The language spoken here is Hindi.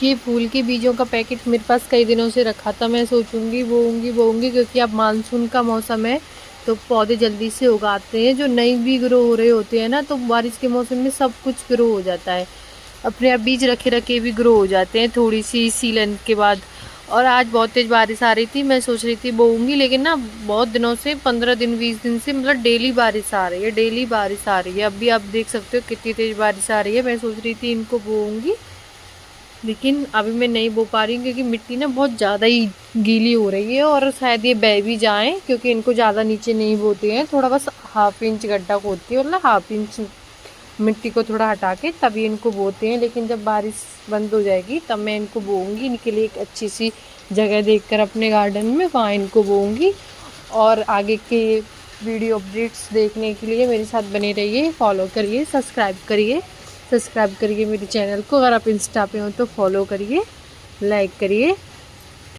ये फूल के बीजों का पैकेट मेरे पास कई दिनों से रखा था, मैं सोचूंगी बोऊंगी क्योंकि अब मानसून का मौसम है तो पौधे जल्दी से उगाते हैं। जो नई भी ग्रो हो रहे होते हैं ना, तो बारिश के मौसम में सब कुछ ग्रो हो जाता है, अपने आप बीज रखे रखे भी ग्रो हो जाते हैं थोड़ी सी सीलन के बाद। और आज बहुत तेज बारिश आ रही थी, मैं सोच रही थी बोऊंगी, लेकिन ना बहुत दिनों से 15 दिन 20 दिन से मतलब डेली बारिश आ रही है, डेली बारिश आ रही है। अभी आप देख सकते हो कितनी तेज बारिश आ रही है। मैं सोच रही थी इनको बोऊंगी, लेकिन अभी मैं नहीं बो पा रही हूँ क्योंकि मिट्टी ना बहुत ज़्यादा ही गीली हो रही है और शायद ये बह भी जाएं, क्योंकि इनको ज़्यादा नीचे नहीं बोते हैं, थोड़ा बस ½ इंच गड्ढा खोदती है, मतलब ½ इंच मिट्टी को थोड़ा हटा के तभी इनको बोते हैं। लेकिन जब बारिश बंद हो जाएगी तब मैं इनको बोऊंगी, इनके लिए एक अच्छी सी जगह देखकर अपने गार्डन में वहाँ इनको बोऊंगी। और आगे के वीडियो अपडेट्स देखने के लिए मेरे साथ बने रहिए, फॉलो करिए, सब्सक्राइब करिए मेरे चैनल को। अगर आप इंस्टा पे हो तो फॉलो करिए, लाइक करिए।